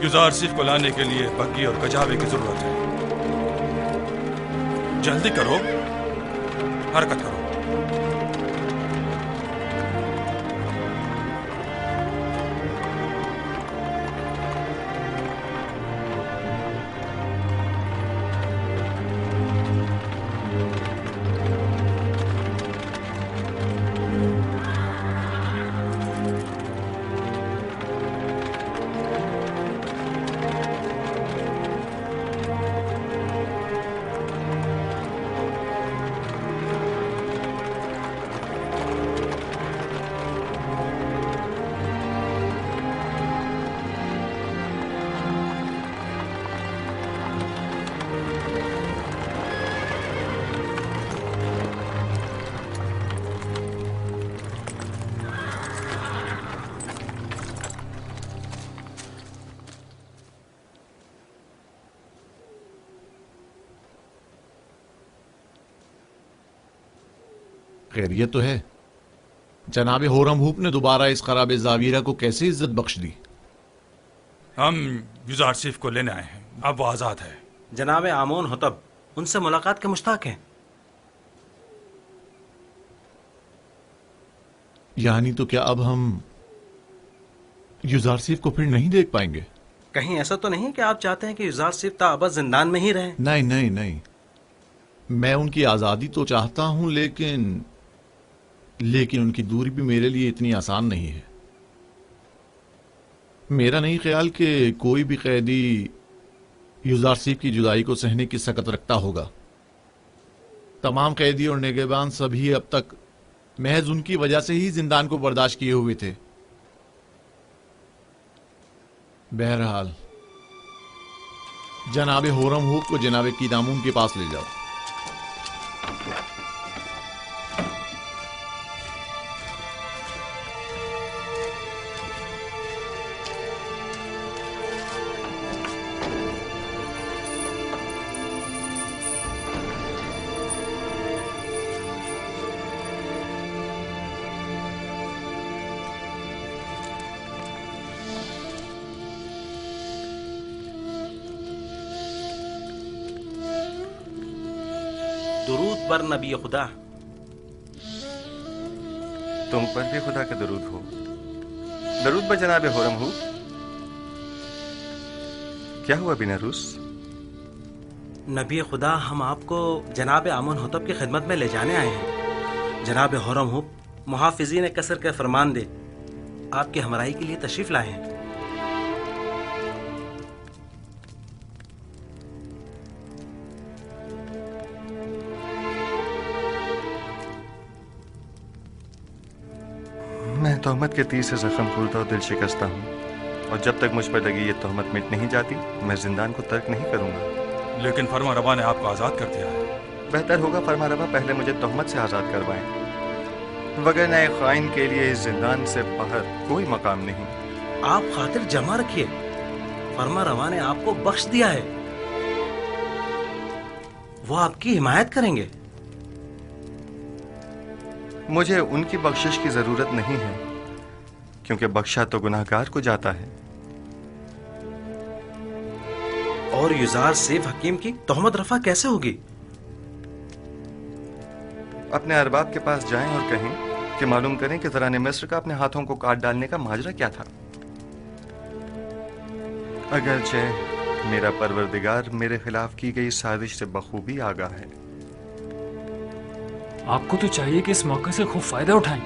युजारसिफ को लाने के लिए बग्गी और कजावे की जरूरत है। जल्दी करो, हरकत करो। खैरियत तो है। जनाब होरमहूप ने दोबारा इस खराब जावीरा को कैसे इज्जत बख्श दी? हम युजारसिफ को लेने आए हैं, अब वो आजाद है। जनाब आमोन होतब उनसे मुलाकात के मुश्ताक हैं। यानी तो क्या अब हम युजारसिफ को फिर नहीं देख पाएंगे? कहीं ऐसा तो नहीं कि आप चाहते हैं कि युजारसिफ ताबद जिंदान में ही रहें? नहीं नहीं नहीं, मैं उनकी आजादी तो चाहता हूं, लेकिन उनकी दूरी भी मेरे लिए इतनी आसान नहीं है। मेरा नहीं ख्याल कि कोई भी कैदी युजारसिफ की जुदाई को सहने की सकत रखता होगा। तमाम कैदी और निगहबान सभी अब तक महज उनकी वजह से ही जिंदान को बर्दाश्त किए हुए थे। बहरहाल जनाब होरमहूप को जनाब कीदामून के पास ले जाओ। दुरूद बर नबी खुदा। तुम पर भी खुदा का दरूद हो। दरूद बर जनाब होरमहूप। क्या हुआ बिना रूस? नबी खुदा, हम आपको जनाब आमोन होतब की खिदमत में ले जाने आए हैं। जनाब होरमहूप मुहाफिजीन कसर के फरमान दे आपकी हमराही के लिए तशरीफ लाए हैं। मैं तोहमत के तीर से जख्म खुलता और दिल शिकस्ता हूँ, और जब तक मुझ पर लगी ये तोहमत मिट नहीं जाती मैं जिंदान को तर्क नहीं करूंगा। लेकिन फरमा रवा ने आपको आजाद कर दिया है। बेहतर होगा फरमा रवा पहले मुझे तोहमत से आजाद करवाएं, वगरना एक खाइन के लिए इस जिंदान से बाहर कोई मकाम नहीं। आप खातिर जमा रखिए, फरमा रवा ने आपको बख्श दिया है, वो आपकी हिमायत करेंगे। मुझे उनकी बख्शिश की जरूरत नहीं है, क्योंकि बख्शा तो गुनाहगार को जाता है। और युजारसिफ हकीम की तोहमत रफा कैसे होगी? अपने अरबाब के पास जाएं और कहें कि मालूम करें कि ज़राने मिस्र का अपने हाथों को काट डालने का माजरा क्या था। अगरचे मेरा परवरदिगार मेरे खिलाफ की गई साजिश से बखूबी आगाह है। आपको तो चाहिए कि इस मौके से खूब फायदा उठाएं।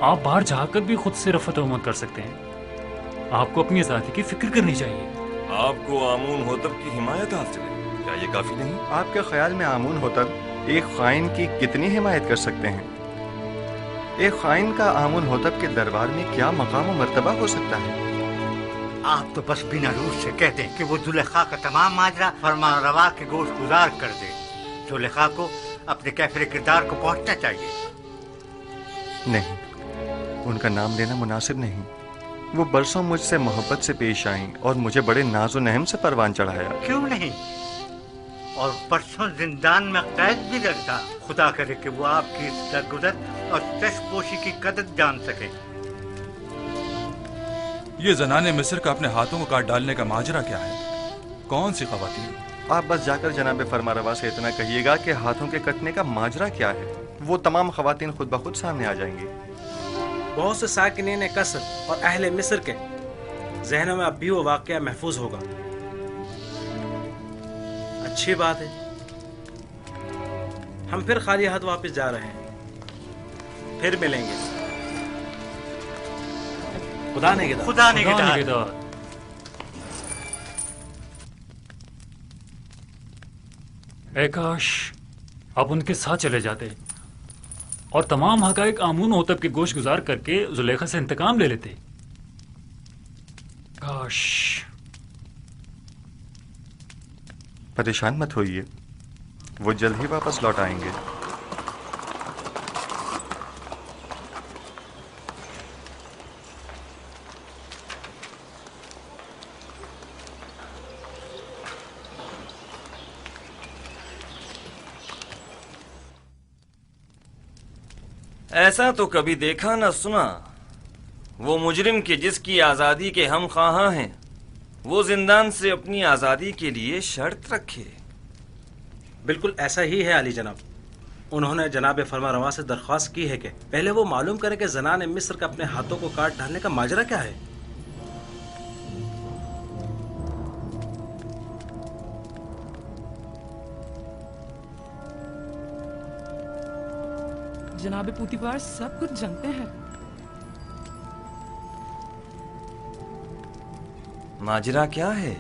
आप बाहर जाकर भी खुद से रफ़ा तोहमत कर सकते हैं। आपको अपनी आज़ादी की फिक्र करनी चाहिए। आपको आमून होतब की हिमायत हासिल है, क्या ये काफी नहीं? आपके ख्याल में आमून होतब एक खाइन की कितनी हिमायत कर सकते हैं? एक खाइन का आमून होतब के दरबार में क्या मकाम और मर्तबा हो सकता है? आप तो बस बिना रूस से कहते हैं कि वो जुलेखा का तमाम माजरा फरमा रवा के गोश गुजार कर दे। जुलेखा को अपने कैफरे किरदार को पहुंचना चाहिए। नहीं, उनका नाम लेना मुनासिब नहीं। वो बरसों मुझसे मोहब्बत से पेश आईं और मुझे बड़े नाजो नहम से परवान चढ़ाया। क्यों नहीं? और परसों जिंदान में कैद भी रखा। खुदा करे कि वो आपकी दरगुजर और चश्मपोशी की कदर जान सके। ये जनाने मिस्र का अपने हाथों को काट डालने का माजरा क्या है? कौन सी खवातीन? आप बस जाकर जनाब फरमारवा से इतना कहिएगा कि हाथों के कटने का माजरा क्या है। वो तमाम खवातीन खुद ब खुद सामने आ जाएंगी। बहुत से साकिनीन कसर और अहले मिस्र के जहनों में अब भी वो वाकया महफूज होगा। अच्छी बात है, हम फिर खाली हाथ वापस जा रहे हैं। फिर मिलेंगे। खुदा निगहदार। खुदा निगहदार। निगहदार। ऐ काश आप उनके साथ चले जाते और तमाम हकाइक आमून होतब के गोश गुजार करके जुलेखा से इंतकाम ले लेते। काश। परेशान मत होइए, वो जल्द ही वापस लौट आएंगे। ऐसा तो कभी देखा न सुना। वो मुजरिम के जिसकी आजादी के हम ख्वाहां हैं, वो जिंदान से अपनी आजादी के लिए शर्त रखे। बिल्कुल ऐसा ही है अली जनाब। उन्होंने जनाब फरमारवा से दरख्वास्त की है कि पहले वो मालूम करे कि जनाने मिस्र का अपने हाथों को काट डालने का माजरा क्या है। जनाब पूतीफार सब कुछ जानते हैं। माजरा क्या है?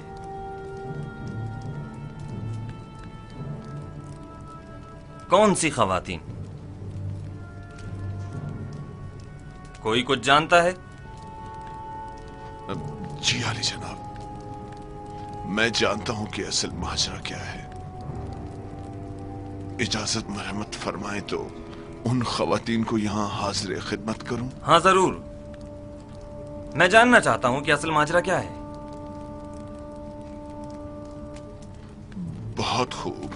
कौन सी खवातीन? कोई कुछ जानता है? जी आली जनाब, मैं जानता हूं कि असल माजरा क्या है। इजाजत मरहमत फरमाएं तो उन खवातीन को यहां हाजिर खिदमत करूं? हाँ जरूर, मैं जानना चाहता हूं कि असल माजरा क्या है। बहुत खूब।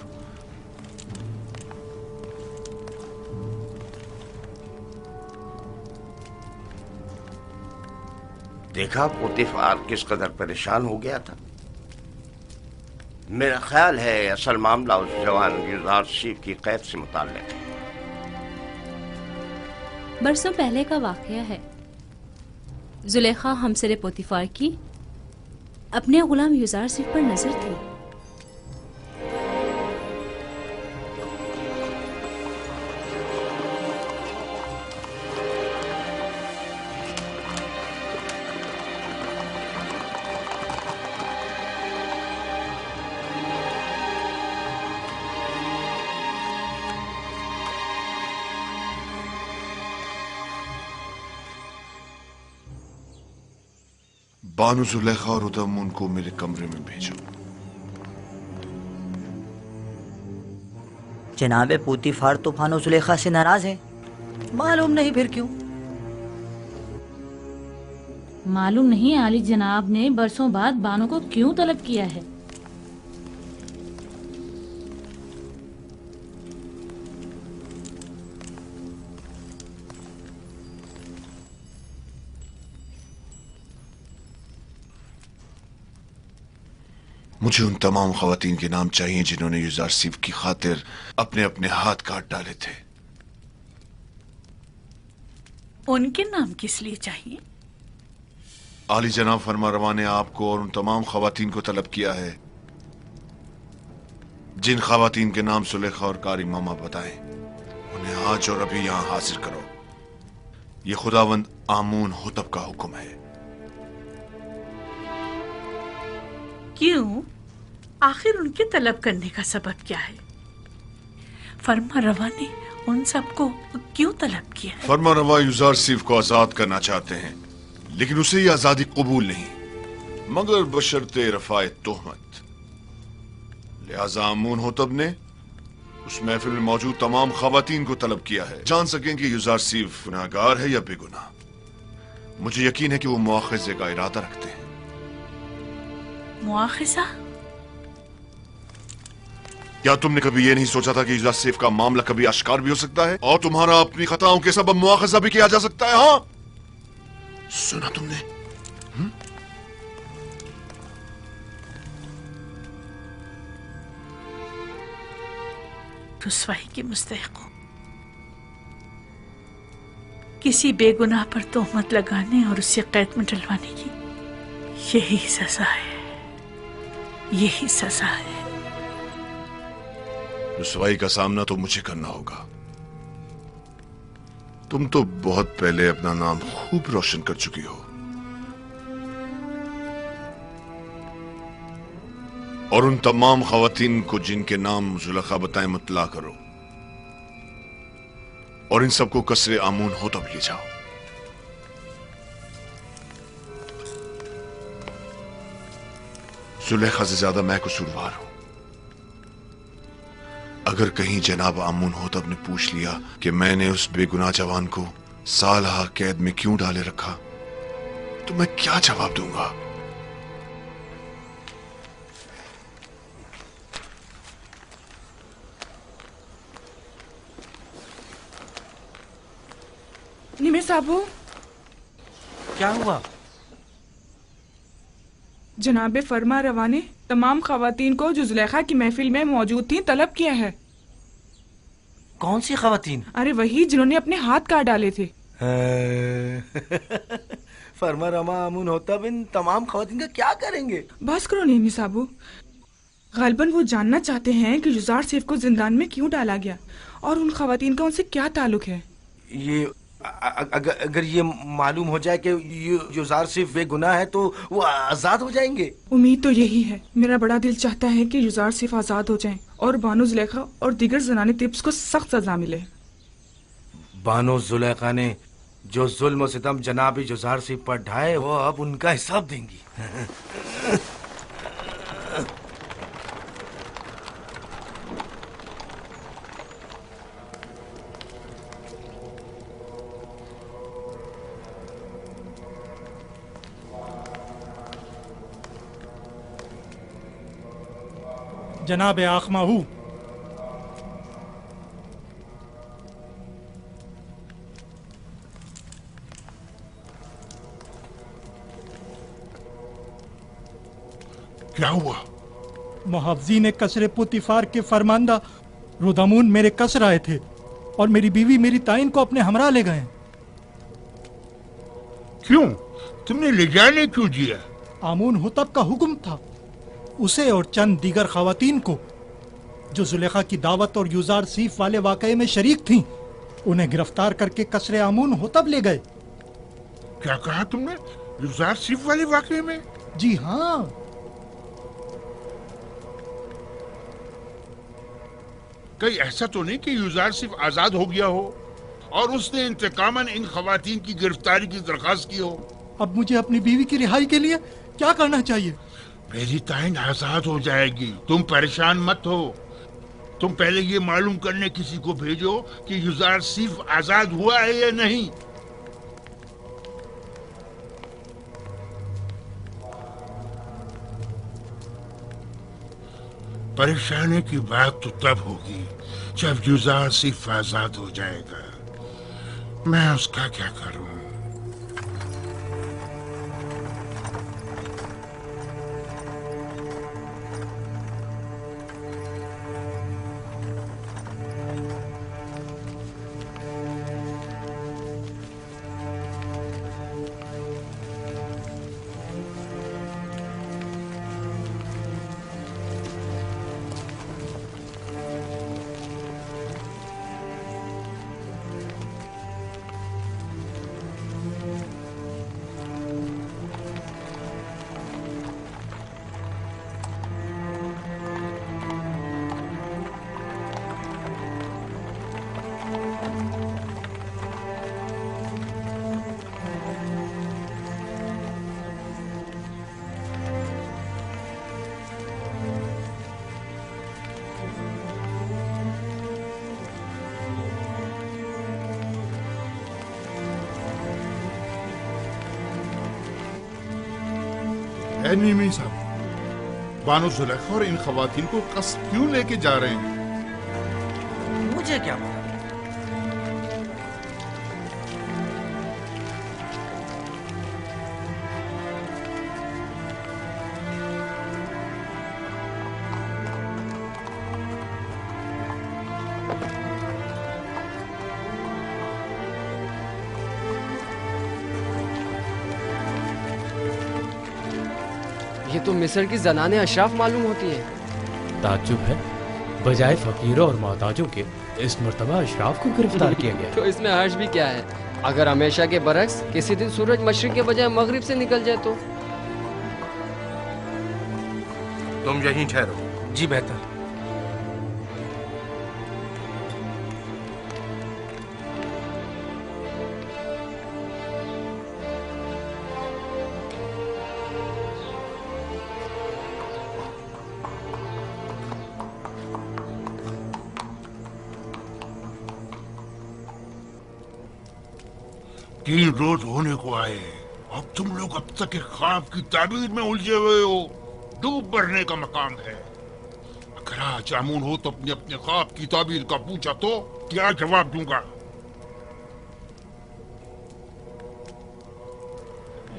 देखा पोतीफार किस कदर परेशान हो गया था। मेरा ख्याल है असल मामला उस जवान युजारसीफ की कैद से मुताल्लिक है। बरसों पहले का वाकया है। जुलेखा हमसरे पोतीफार की अपने गुलाम युजारसीफ पर नजर थी। बानु जुलेखा और उदम उनको मेरे कमरे में भेजो। जनाबे पूतीफार तो बानु जुलेखा से नाराज है। मालूम नहीं फिर क्यों। मालूम नहीं आली जनाब ने बरसों बाद बानो को क्यों तलब किया है। मुझे उन तमाम खवातीन के नाम चाहिए जिन्होंने युजारसीफ की खातिर अपने अपने हाथ काट डाले थे। उनके नाम किस लिए चाहिए? आली जनाब फरमारवा ने आपको और उन तमाम खवातीन को तलब किया है जिन खवातीन के नाम सुलेखा और कारी मामा बताएं। उन्हें आज और अभी यहां हाजिर करो। ये खुदावंद आमून होतब का हुक्म है। क्यों? आखिर उनके तलब करने का सबब क्या है? फरमारवा ने उन सबको क्यों तलब किया है? फरमारवा युजारसीफ को आजाद करना चाहते हैं, लेकिन उसे ये आजादी कबूल नहीं, मगर बशर्ते रफाए तोहमत। लिहाजा आमून होतब ने उस महफिल में मौजूद तमाम खवातीन को तलब किया है, जान सकें कि युजारसीफ गुनाहगार है या बेगुनाह। मुझे यकीन है कि वो मुआखजे का इरादा रखते हैं। मुआखजा? क्या तुमने कभी ये नहीं सोचा था कि युजारसीफ का मामला कभी आश्कार भी हो सकता है और तुम्हारा अपनी खताओं के सबब मुआखजा भी किया जा सकता है? हाँ, सुना तुमने? रुस्वाई की मुस्तहिक हूं। किसी बेगुनाह पर तोहमत लगाने और उससे कैद में डलवाने की यही सजा है, यही सजा है। रुसवाई का सामना तो मुझे करना होगा। तुम तो बहुत पहले अपना नाम खूब रोशन कर चुकी हो, और उन तमाम खवातीन को जिनके नाम जुलेखा बताए मुतला करो, और इन सबको कसरे आमून हो तब ले जाओ। जुलेखा से ज्यादा मैं कसूरवार हूं। अगर कहीं जनाब आमून होतब ने पूछ लिया कि मैंने उस बेगुनाह जवान को सालहा कैद में क्यों डाले रखा, तो मैं क्या जवाब दूंगा? निमे साबू, क्या हुआ? जनाब फरमा रवा ने तमाम खवातीन को जो जुलेखा की महफिल में मौजूद थी तलब किया है। कौन सी खवातीन? अरे वही जिन्होंने अपने हाथ काट डाले थे। फरमा रमा अमून होता इन तमाम खवातीन का क्या करेंगे? बस करो निमी साबू, गालिबन वो जानना चाहते हैं कि युजार सिफ को जिंदान में क्यों डाला गया और उन खवातीन का उनसे क्या ताल्लुक है। ये अगर ये मालूम हो जाए कि युजार सिर्फ बेगुनाह है तो वो आजाद हो जाएंगे। उम्मीद तो यही है। मेरा बड़ा दिल चाहता है कि युजार सिर्फ आजाद हो जाएं और बानो जुलेखा और दीगर जनानी तिब्स को सख्त सजा मिले। बानो जुलेखा ने जो जुल्म सितम जनाब युजार सिर्फ पर ढाए वो अब उनका हिसाब देंगी। जनाब आखमाहू, क्या हुआ? मुहावजीन कसरे पुतिफार के फरमांदा रुदामून मेरे कसर आए थे और मेरी बीवी मेरी ताइन को अपने हमरा ले गए। क्यों? तुमने ले जाने क्यों दिया? आमून हुतब का हुक्म था। उसे और चंद दीगर खवातीन को जो जुलेखा की दावत और युजार सीफ वाले वाकये में शरीक थीं, उन्हें गिरफ्तार करके कसरे आमून होतब ले गए। क्या कहा तुमने? युजार सीफ वाले वाकये में? जी हाँ। कहीं ऐसा तो नहीं कि युजार सिर्फ आजाद हो गया हो और उसने इंतकामन इन खवातीन की गिरफ्तारी की दरखास्त की हो? अब मुझे अपनी बीवी की रिहाई के लिए क्या करना चाहिए? मेरी ताइन आजाद हो जाएगी, तुम परेशान मत हो। तुम पहले ये मालूम करने किसी को भेजो कि युजार सिर्फ आजाद हुआ है या नहीं। परेशानी की बात तो तब होगी जब युजार सिर्फ आजाद हो जाएगा। मैं उसका क्या करूं? नीमी साहब, बानो जुलेखा और इन खवातीन को कस्ब क्यों लेके जा रहे हैं? मुझे क्या पता। ये तो मिस्र की जनाने अशराफ मालूम होती हैं। ताज्जुब है, बजाय फकीरों और मोहताजों के इस मर्तबा अशराफ को गिरफ्तार किया गया। तो इसमें हर्ष भी क्या है? अगर हमेशा के बरक्स किसी दिन सूरज मशरिक के बजाय मगरिब से निकल जाए तो? तुम यहीं ठहरो। जी बेहतर। तीन रोज होने को आए, अब तुम लोग अब तक एक ख्वाब की ताबीर में उलझे हुए हो। डूब मरने का मकाम है। अगर आज आमून हो तो अपने अपने ख्वाब की ताबीर का पूछा तो क्या जवाब दूंगा?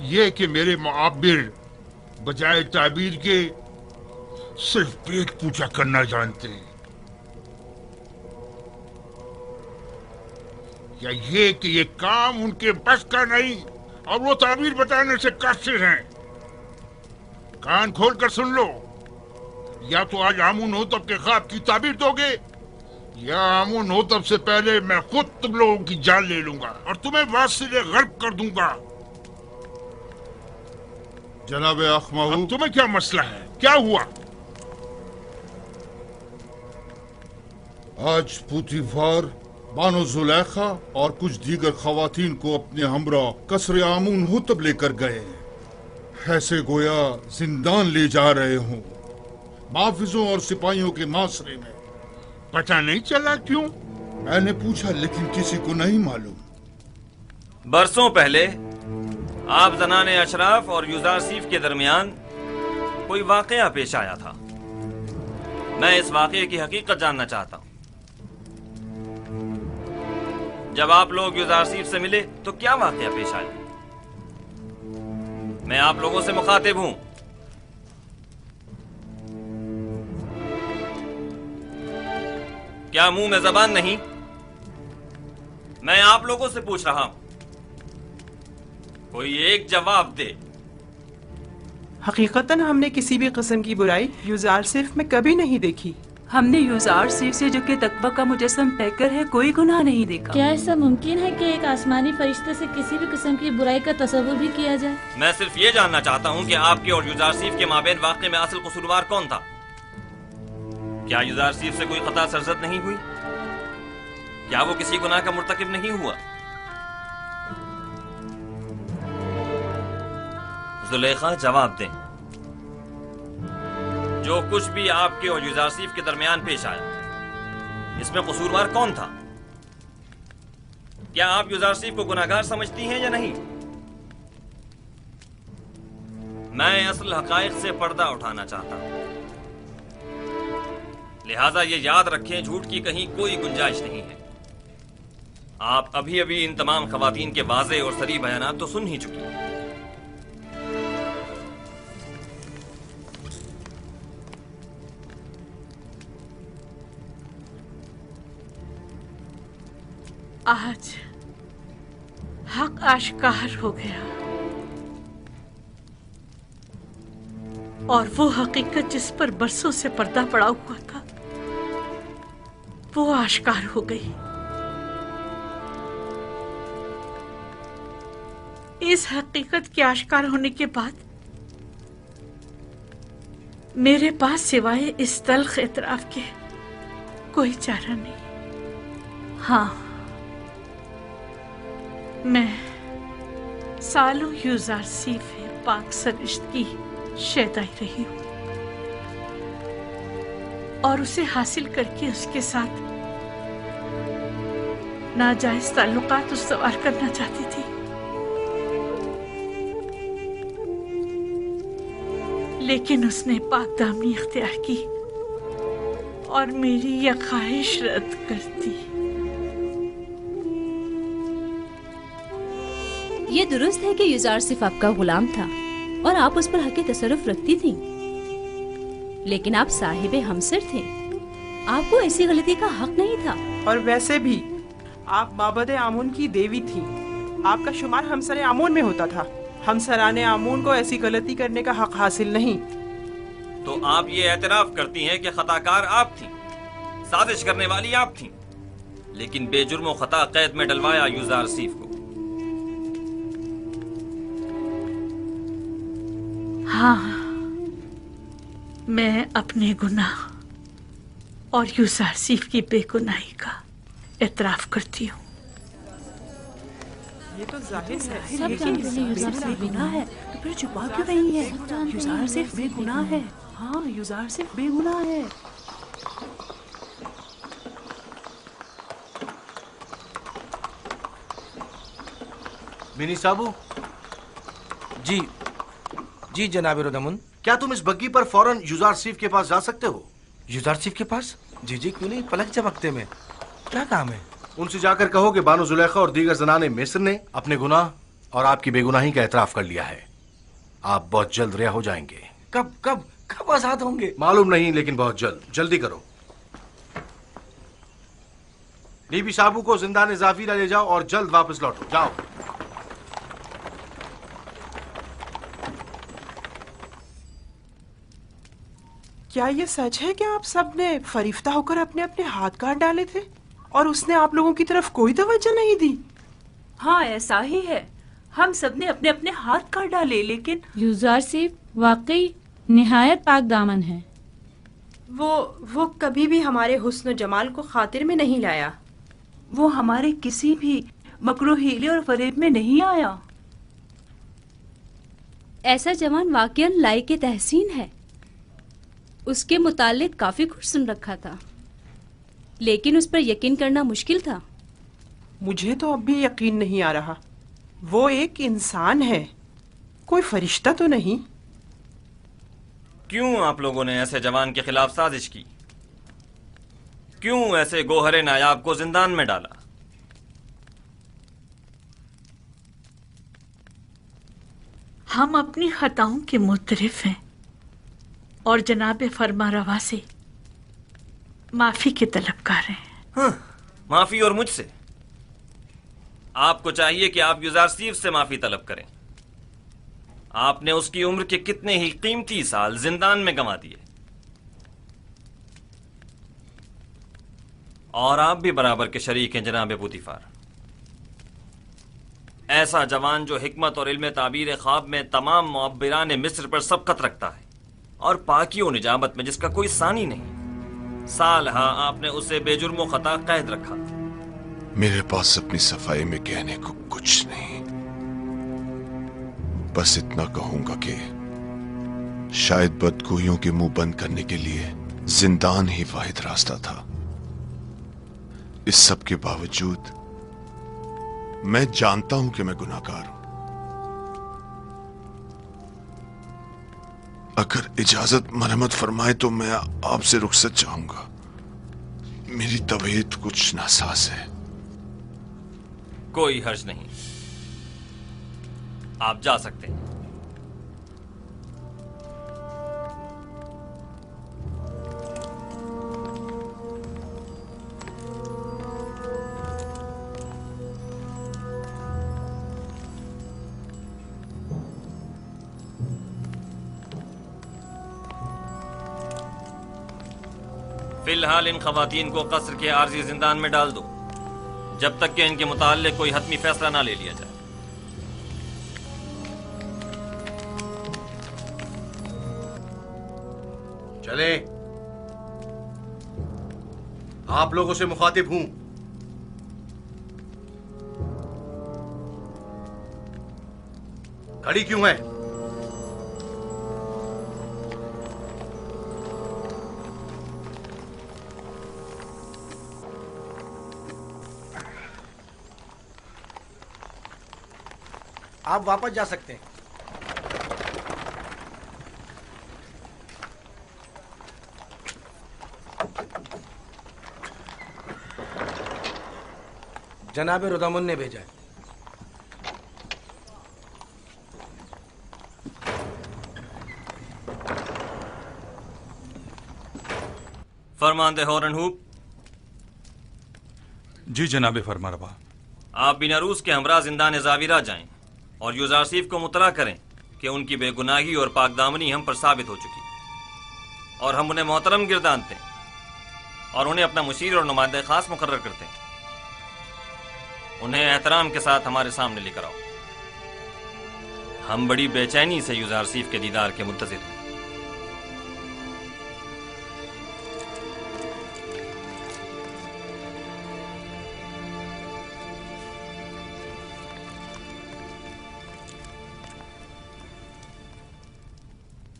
ये कि मेरे मुआब्बिर बजाय ताबीर के सिर्फ पेट पूछा करना जानते, या ये कि ये काम उनके बस का नहीं और वो ताबीर बताने से कासिर हैं। कान खोल कर सुन लो, या तो आज आमून होतब के ख्वाब की ताबीर दोगे, या आमून होतब से पहले मैं खुद तुम लोगों की जान ले लूंगा और तुम्हें वासिले गर्क कर दूंगा। जनाब अखमाहू, तुम्हें क्या मसला है? क्या हुआ? आज पुतीफार बानो जुलेखा और कुछ दीगर खवातीन को अपने हमरा कसरे आमून होतब लेकर गए, ऐसे गोया जिंदान ले जा रहे हों, माफिजों और सिपाहियों के मासरे में। पता नहीं चला क्यों? मैंने पूछा लेकिन किसी को नहीं मालूम। बरसों पहले आप जनाने अशराफ और यूजारसीफ के दरमियान कोई वाकया पेश आया था। मैं इस वाकये की हकीकत जानना चाहता हूं। जब आप लोग यूजारसीफ से मिले तो क्या वाकया पेश आया? मैं आप लोगों से मुखातिब हूं। क्या मुंह में जबान नहीं? मैं आप लोगों से पूछ रहा हूं, कोई एक जवाब दे। हकीकतन हमने किसी भी किस्म की बुराई यूजारसीफ में कभी नहीं देखी। हमने यूजारसीफ से जो कि तकवा का मुजस्सम पैकर है कोई गुनाह नहीं देखा। क्या ऐसा मुमकिन है कि एक आसमानी फरिश्ते से किसी भी किस्म की बुराई का तस्वुर भी किया जाए? मैं सिर्फ ये जानना चाहता हूँ कि आपके और यूजारसीफ के माबेन वाक़े में असल कसूरवार कौन था? क्या यूजारसीफ से कोई खता सरजद नहीं हुई? क्या वो किसी गुनाह का मुर्तकिब नहीं हुआ? जुलेखा जवाब दें। जो कुछ भी आपके और यूजारसीफ के दरमियान पेश आया, इसमें कसूरवार कौन था? क्या आप यूजारसीफ को गुनाहगार समझती हैं या नहीं? मैं असल हकायक से पर्दा उठाना चाहता हूं, लिहाजा ये याद रखें, झूठ की कहीं कोई गुंजाइश नहीं है। आप अभी अभी इन तमाम खवातीन के वाज़े और सरी बयानात तो सुन ही चुकी हैं। आज हक आश्कार हो गया और वो हकीकत जिस पर बरसों से पर्दा पड़ा हुआ था वो आश्कार हो गई। इस हकीकत के आश्कार होने के बाद मेरे पास सिवाय इस तल्ख इतराफ के कोई चारा नहीं। हाँ, मैं सालों यूजारसीफ पाक सरिश्त की शैताई रही हूं और उसे हासिल करके उसके साथ नाजायज ताल्लुकात उस्तवार करना चाहती थी, लेकिन उसने पाक दामनी इख्तियार की और मेरी यह ख्वाहिश रद्द कर दी। ये दुरुस्त है कि यूजारसीफ आपका गुलाम था और आप उस पर हक तसर्रुफ रखती थी, लेकिन आप साहिबे हमसर थे, आपको ऐसी गलती का हक नहीं था। और वैसे भी आप माबद आमून की देवी थी, आपका शुमार हमसर आमून में होता था। हम सराने आमून को ऐसी गलती करने का हक हासिल नहीं। तो आप ये एतराफ करती हैं कि खताकार आप थीं, साजिश करने वाली आप थीं, लेकिन बेजुर्मो खता कैद में डलवाया यूजार सीफ को। हाँ, मैं अपने गुनाह और यूजार सीफ की बेगुनाही का एतराफ करती हूँ। ये तो जाहिर है, सब जानते हैं यूजार सिर्फ बेगुनाह है, तो फिर छुपा क्यों रही है? यूजार सिर्फ बेगुनाह है। हाँ, यूजार सिर्फ बेगुनाह है। मिनी साबू। जी जी जनाब रुदमुन। क्या तुम इस बग्गी पर फौरन यूजार सीफ के पास जा सकते हो? यूजार सीफ के पास? जी जी, क्यों नहीं, पलक झपकते में। क्या काम है? उनसे जाकर कहो कि बानो जुलेखा और दीगर जनाने मिस्र ने अपने गुनाह और आपकी बेगुनाही का एतराफ कर लिया है। आप बहुत जल्द रिहा हो जाएंगे। कब कब कब आजाद होंगे? मालूम नहीं, लेकिन बहुत जल्द। जल्दी करो। बीबी साबू को जिंदान जाफिरा ले जाओ और जल्द वापस लौटो। जाओ। क्या ये सच है कि आप सब ने फरिफ्ता होकर अपने अपने हाथ काट डाले थे और उसने आप लोगों की तरफ कोई तवज्जो नहीं दी? हाँ, ऐसा ही है। हम सब ने अपने अपने हाथ काट डाले, लेकिन यूजार सिर्फ वाकई निहायत पाक दामन है। वो कभी भी हमारे हुस्न जमाल को खातिर में नहीं लाया। वो हमारे किसी भी मकरू हीले और फरेब में नहीं आया। ऐसा जवान वाकईन लायक तहसीन है। उसके मुतालिक काफी कुछ सुन रखा था, लेकिन उस पर यकीन करना मुश्किल था। मुझे तो अब भी यकीन नहीं आ रहा। वो एक इंसान है, कोई फरिश्ता तो नहीं। क्यों आप लोगों ने ऐसे जवान के खिलाफ साजिश की? क्यों ऐसे गोहरे नायाब को जिंदान में डाला? हम अपनी खताओं के मुतरिफ हैं और जनाब फरमा रवा से माफी के तलबगार हैं। हाँ, माफी और मुझसे? आपको चाहिए कि आप यूजार सीफ से माफी तलब करें। आपने उसकी उम्र के कितने ही कीमती साल जिंदान में गंवा दिए, और आप भी बराबर के शरीक हैं जनाब बुतिफार। ऐसा जवान जो हिकमत और इल्म ताबीर ख्वाब में तमाम मुअब्बिरान मिस्र पर सबकत रखता है और पाकी और निजामत में जिसका कोई सानी नहीं, साल आपने उसे बेजुर्मो खता कैद रखा। मेरे पास अपनी सफाई में कहने को कुछ नहीं, बस इतना कहूंगा कि शायद बदगोइयों के मुंह बंद करने के लिए जिंदान ही वाहिद रास्ता था। इस सब के बावजूद मैं जानता हूं कि मैं गुनाहगार हूं। अगर इजाजत मरहमत फरमाए तो मैं आपसे रुखसत चाहूंगा। मेरी तबीयत कुछ नासाज है। कोई हर्ज नहीं, आप जा सकते हैं। फिलहाल इन खवातीन को कसर के आर्जी जिंदान में डाल दो, जब तक कि इनके मुताल्लिक कोई हतमी फैसला ना ले लिया जाए। चले, आप लोगों से मुखातिब हूं। खड़ी क्यों है? आप वापस जा सकते हैं। जनाब रुदमुन ने भेजा है। फरमानदे हॉरनहूप। जी जनाब फरमारवा। आप बिनारूस के हमरा जिंदान जाविरा जाएं और यूजारसीफ को मुतला करें कि उनकी बेगुनाही और पाकदामनी हम पर साबित हो चुकी, और हम उन्हें मोहतरम गिरदानते हैं और उन्हें अपना मुशीर और नुमाइंदा खास मुकर्रर करते हैं। उन्हें एहतराम के साथ हमारे सामने लेकर आओ। हम बड़ी बेचैनी से यूजारसीफ के दीदार के मुंतज़िर हैं।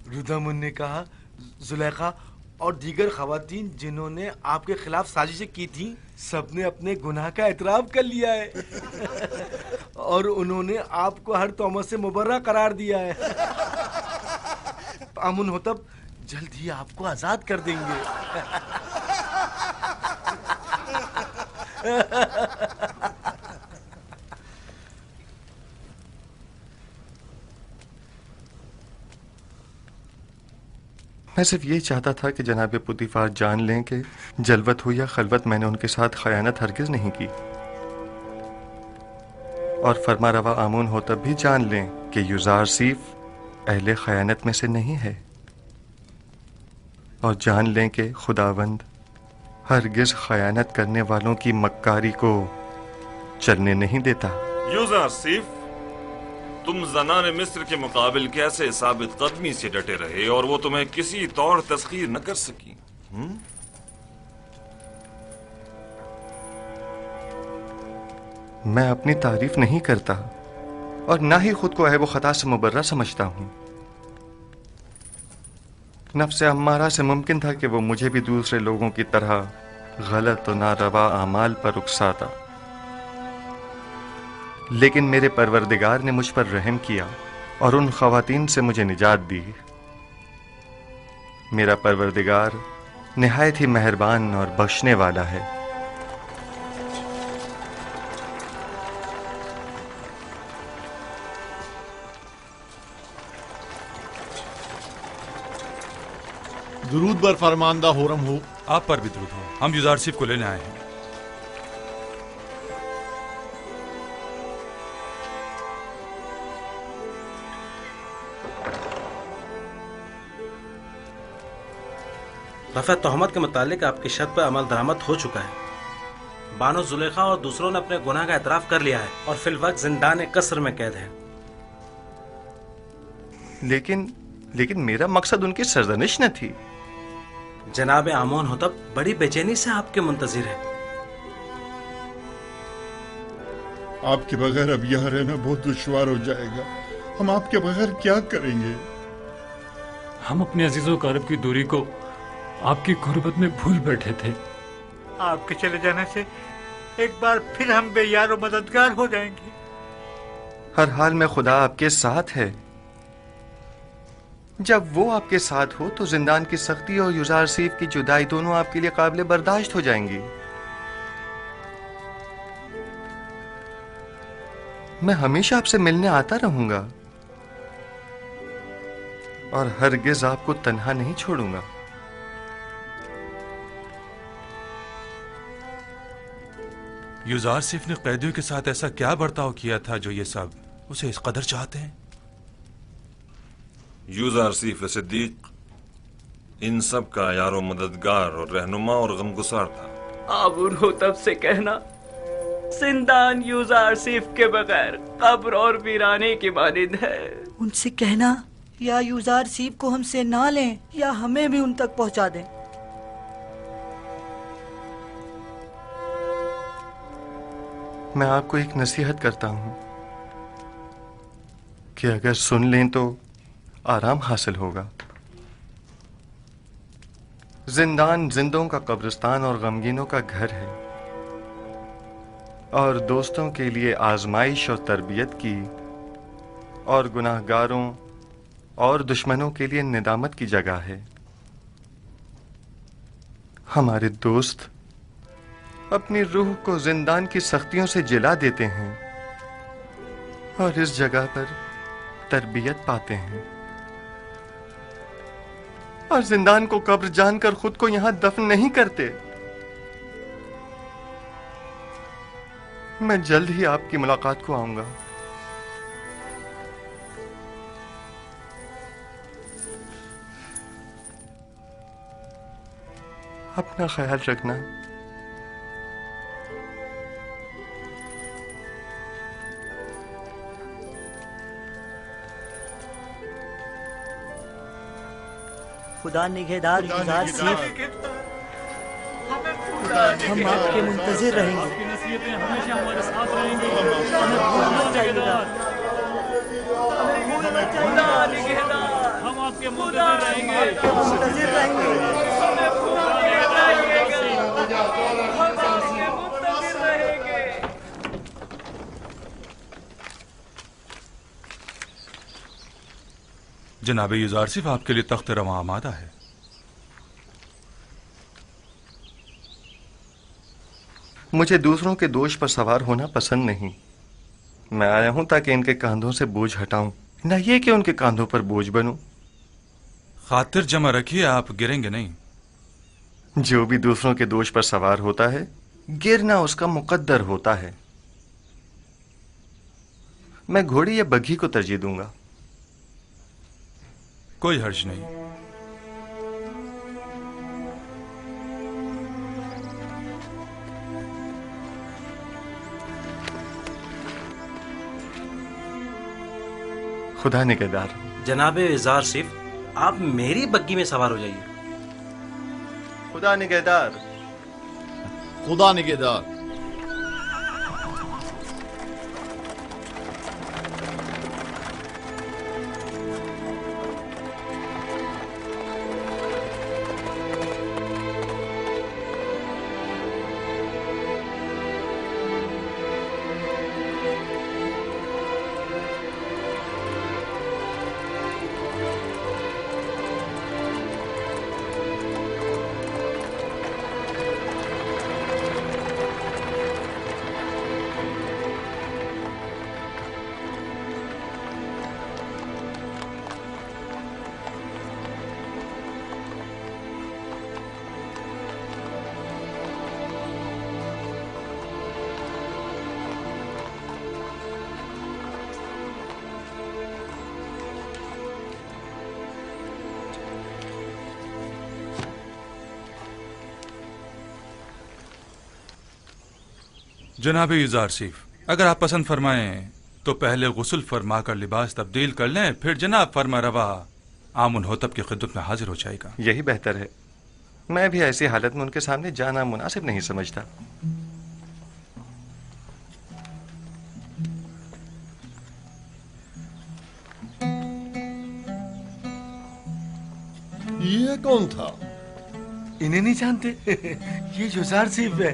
रुदमुन ने कहा, जुलेखा और दीगर खवातीन जिन्होंने आपके खिलाफ साजिशें की थी, सबने अपने गुनाह का एतराफ कर लिया है और उन्होंने आपको हर तोहमत से मुबर्रा करार दिया है। आमुन होतब जल्द ही आपको आजाद कर देंगे। मैं सिर्फ यही चाहता था कि जनाब पुतीफार जान लें कि जलवत हो या खलवत मैंने उनके साथ खयानत हरगिज नहीं की, और फरमा रवा आमून हो तब भी जान लें कि यूजारसीफ अहले खयानत में से नहीं है, और जान लें कि खुदावंद हरगिज खयानत करने वालों की मक्कारी को चलने नहीं देता। यूजारसीफ, तुम ज़नाने मिस्र के मुकाबिल कैसे साबित कदमी से डटे रहे और वो तुम्हें किसी तौर तस्खीर न कर सकी? मैं अपनी तारीफ नहीं करता और ना ही खुद को ऐब खता से मुबर्रा समझता हूं। नफ्स अम्मारा से मुमकिन था कि वो मुझे भी दूसरे लोगों की तरह गलत और नारवा आमाल पर उकसाता, लेकिन मेरे परवरदिगार ने मुझ पर रहम किया और उन खवातीन से मुझे निजात दी। मेरा परवरदिगार निहायत ही मेहरबान और बख्शने वाला है। दुरूद बर फरमानदा होरम हो। आप पर भी दुरूद हो। हम यूजारसीफ को लेने आए हैं। रफ़ा तोहमत के मुतालिक आपकी शर्त पर अमल दरामद हो चुका है। बानो जुलेखा और दूसरों ने अपने गुनाह का एतराफ कर लिया है और फिल वक्त जिंदान कसर में कैद है। लेकिन मेरा मकसद उनकी सरजनिश न थी। जनाब आमोन होतब बड़ी बेचैनी से आपके मुंतजिर है। आपके बगैर अब यहाँ रहना बहुत दुश्वार हो जाएगा। हम आपके बगैर क्या करेंगे? हम अपने अजीजों कारब की दूरी को आपकी गुर्बत में भूल बैठे थे। आपके चले जाने से एक बार फिर हम बेयार और मददगार हो जाएंगे। हर हाल में खुदा आपके साथ है। जब वो आपके साथ हो तो जिंदान की सख्ती और यूजारसीफ की जुदाई दोनों आपके लिए काबिल बर्दाश्त हो जाएंगी। मैं हमेशा आपसे मिलने आता रहूंगा और हरगिज आपको तन्हा नहीं छोड़ूंगा। यूजारसीफ ने कैदियों के साथ ऐसा क्या बर्ताव किया था जो ये सब उसे इस कदर चाहते हैं? यूजारसीफ सिद्दीक इन सब का यारो मददगार और रहनुमा और गमगुसार था। आबून हो तब से कहना जिंदान यूजारसीफ के बगैर कब्र और वीराने की मानिंद है। उनसे कहना या यूजारसीफ को हमसे ना लें या हमें भी उन तक पहुंचा दें। मैं आपको एक नसीहत करता हूं कि अगर सुन लें तो आराम हासिल होगा। जिंदान जिंदों का कब्रिस्तान और गमगीनों का घर है और दोस्तों के लिए आजमाइश और तरबियत की और गुनाहगारों और दुश्मनों के लिए निदामत की जगह है। हमारे दोस्त अपनी रूह को जिंदान की सख्तियों से जिला देते हैं और इस जगह पर तरबियत पाते हैं, और जिंदान को कब्र जानकर खुद को यहां दफन नहीं करते। मैं जल्द ही आपकी मुलाकात को आऊंगा। अपना ख्याल रखना। खुदा निगहदार युजार सीफ, हम आपके मुंतजिर रहेंगे। हमेशा हमारे साथ रहेंगे। हम आपके मुंतजिर रहेंगे। जनाब युजार सिर्फ आपके लिए तख्त रवा आमादा है। मुझे दूसरों के दोष पर सवार होना पसंद नहीं। मैं आया हूं ताकि इनके कांधों से बोझ हटाऊं, न ये कि उनके कांधों पर बोझ बनूं। खातिर जमा रखिए, आप गिरेंगे नहीं। जो भी दूसरों के दोष पर सवार होता है, गिरना उसका मुकद्दर होता है। मैं घोड़ी या बग्घी को तरजीह दूंगा। कोई हर्ज नहीं। खुदा निगहदार। जनाब इजार सिफ, आप मेरी बग्गी में सवार हो जाइए। खुदा निगहदार। खुदा निगहदार। जनाब युजार सिफ, अगर आप पसंद फरमाएं तो पहले गुस्ल फरमा कर लिबास तब्दील कर लें, फिर जनाब फरमा रवा आमुन होतब की खिदमत में हाजिर हो जाएगा। यही बेहतर है। मैं भी ऐसी हालत में उनके सामने जाना मुनासिब नहीं समझता। ये कौन था? इन्हें नहीं जानते? ये युजार सिफ है।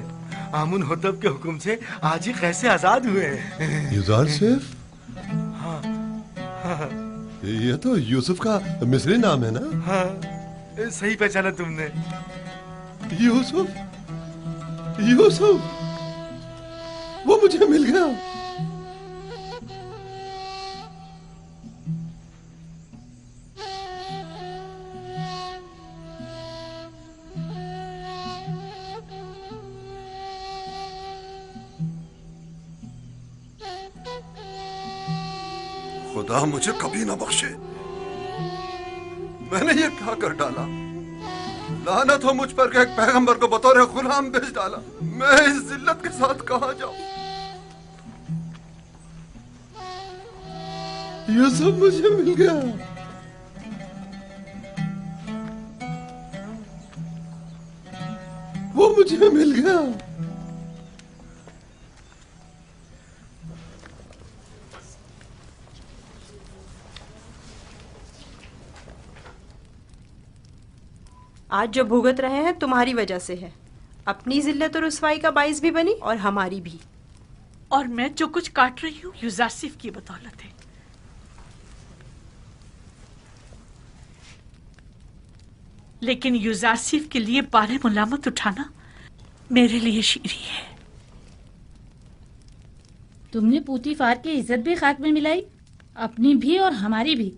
आमुन होतब के हुक्म से आज ही कैसे आजाद हुए हैं। युजार सिफ? हाँ, हाँ। ये तो यूसुफ का मिस्री नाम है ना? हाँ, सही पहचाना तुमने। यूसुफ, यूसुफ, वो मुझे मिल गया। खुदा मुझे कभी ना बख्शे। मैंने ये क्या कर डाला? लानत हो मुझ पर कि एक पैगंबर को बतौर गुलाम भेज डाला। मैं इस जिल्लत के साथ कहां जाऊं? ये सब मुझे मिल गया। वो मुझे मिल गया। आज जो भुगत रहे हैं तुम्हारी वजह से है। अपनी जिल्लत और रुसवाई का बाइस भी बनी और हमारी भी। और मैं जो कुछ काट रही हूँ युजार सिफ की बदौलत है। लेकिन युजार सिफ के लिए बारे मुलामत उठाना मेरे लिए शीरी है। तुमने पूतीफार की इज्जत भी खाक में मिलाई, अपनी भी और हमारी भी।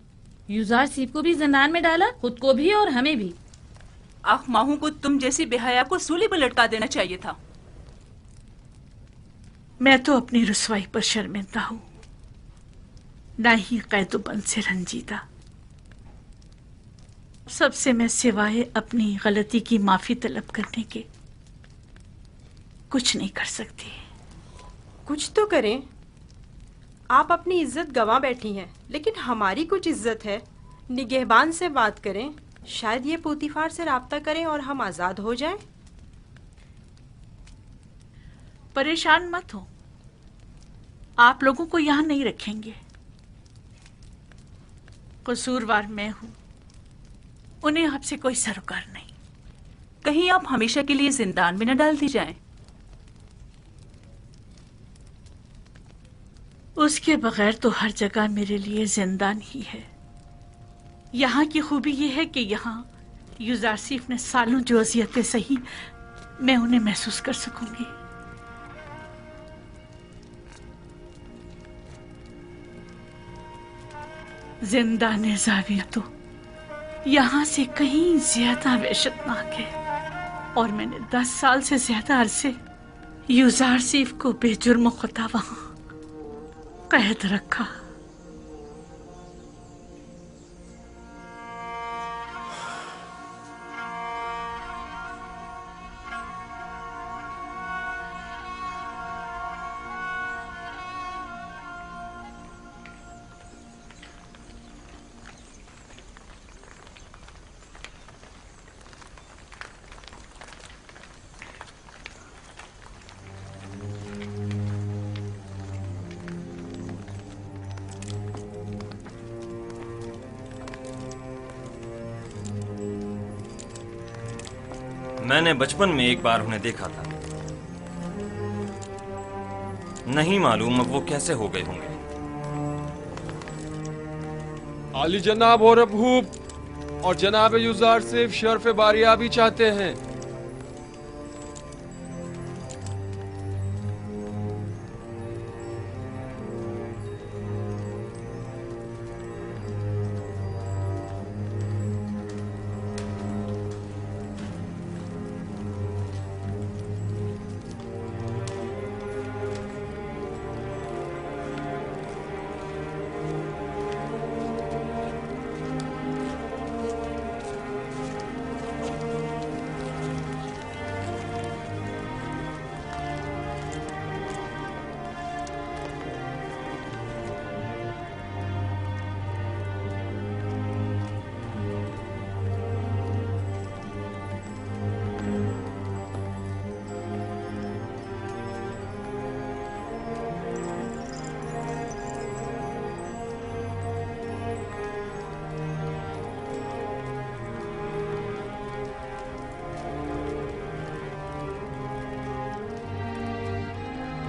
युजार सिफ को भी जंदान में डाला, खुद को भी और हमें भी। आख माहू को तुम जैसी बेहया को सूली पर लटका देना चाहिए था। मैं तो अपनी रुसवाई पर शर्मिंदा हूँ, ना ही कैदोबंद से रंजीदा। सबसे मैं सिवाय अपनी गलती की माफी तलब करने के कुछ नहीं कर सकती। कुछ तो करें। आप अपनी इज्जत गंवा बैठी हैं, लेकिन हमारी कुछ इज्जत है। निगहबान से बात करें, शायद ये पोतीफार से राब्ता करें और हम आजाद हो जाएं। परेशान मत हो, आप लोगों को यहाँ नहीं रखेंगे। कसूरवार मैं हूँ, उन्हें आपसे कोई सरोकार नहीं। कहीं आप हमेशा के लिए जिंदान में न डाल दी जाएं। उसके बगैर तो हर जगह मेरे लिए जिंदान ही है। यहाँ की खूबी यह है कि यहाँ यूजारसीफ ने सालों जो अजियतें सही, मैं उन्हें महसूस कर सकूंगी। जिंदान ज़ाविया तो यहाँ से कहीं ज्यादा वहशतनाक है, और मैंने 10 साल से ज्यादा अरसे यूजारसीफ को बेजुर्म खुदा वहां कैद रखा। मैंने बचपन में एक बार उन्हें देखा था। नहीं मालूम अब वो कैसे हो गए होंगे। आली जनाब और अबूब और जनाब यूजार सिर्फ शर्फ बारियाबी चाहते हैं।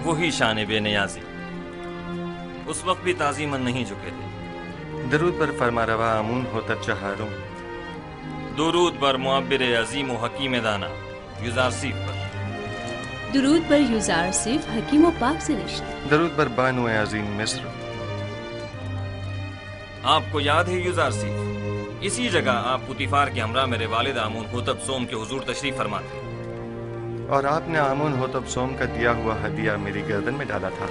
वही शान बेनियाजी उस वक्त भी ताजीमन नहीं झुके थे। दरूद पर फरमारवा आमून होता चहारों, दुरूद पर मुअब्बिर अजीम व हकीम दाना यूजारसीफ पर, दुरूद पर यूजारसीफ हकीम व पाक सिरिश्त, दरूद पर बानो अजीम मिस्र। आपको याद है यूजारसीफ, इसी जगह आप पुतिफार के हमरा मेरे वालिद आमून होतब सोम के हुजूर तशरीफ फरमाते, और आपने आमून होतब सोम का दिया हुआ हदिया मेरी गर्दन में डाला था।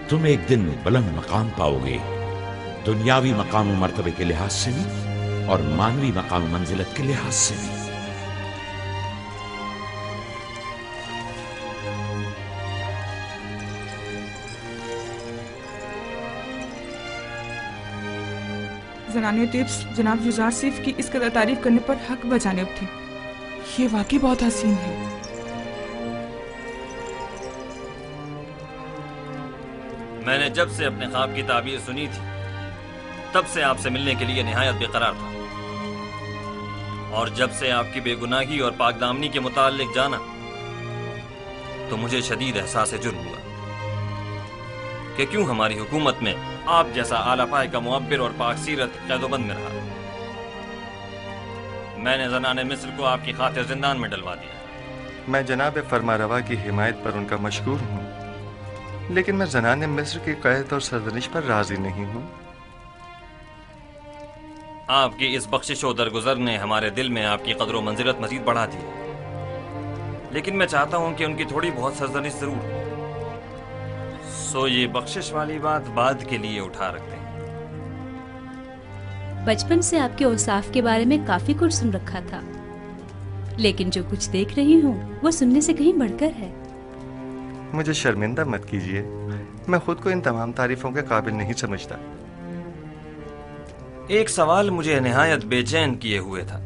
तुम एक दिन बुलंद मकाम पाओगे, दुनियावी मकाम मर्तबे के लिहाज से भी और मानवी मकाम मंजिलत के लिहाज से भी। जनाने टिप्स जनाब यूजारसीफ की इस कदर तारीफ करने पर हक बजाने उठे। ये वाकई बहुत हसीन है। मैंने जब से अपने ख्वाब की ताबीर सुनी थी तब से आपसे मिलने के लिए निहायत बेकरार था, और जब से आपकी बेगुनाही और पाकदामनी के मुताल्लिक जाना तो मुझे शदीद एहसास जुर्म हुआ कि क्यों हमारी हुकूमत में आप जैसा आला पाए का मुअब्बिर और पाक सीरत कैदोबंद में रहा। मैंने ज़नाने मिस्र को आपकी खातिर जिंदान में डलवा दिया। मैं जनाब फरमारवा की हिमायत पर उनका मशकूर हूँ, लेकिन मैं ज़नाने मिस्र की कैद और सरजनिश पर राजी नहीं हूँ। आपकी इस बख्शिश और दरगुजर ने हमारे दिल में आपकी कदर व मंजिलत मजीद बढ़ा दी, लेकिन मैं चाहता हूं कि उनकी थोड़ी बहुत सरजनिश जरूर हो। सो ये बख्शिश वाली बात बाद के लिए उठा रखते हैं। बचपन से आपके औसाफ के बारे में काफी कुछ सुन रखा था, लेकिन जो कुछ देख रही हूँ वो सुनने से कहीं बढ़कर है। मुझे शर्मिंदा मत कीजिए, मैं खुद को इन तमाम तारीफों के काबिल नहीं समझता। एक सवाल मुझे निहायत बेचैन किए हुए था।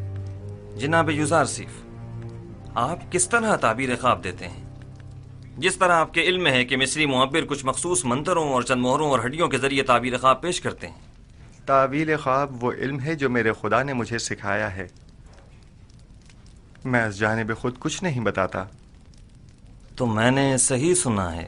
जनाब युजारसीफ, आप किस तरह ताबीर ख्वाब देते हैं? जिस तरह आपके इल्म है कि मिस्री मुअब्बिर कुछ मखसूस मंतरों और चंद मोहरों और हड्डियों के जरिए ताबीर ख्वाब पेश करते हैं। तावील ख्वाब वो इल्म है जो मेरे खुदा ने मुझे सिखाया है। मैं इस जानिब खुद कुछ नहीं बताता। तो मैंने सही सुना है,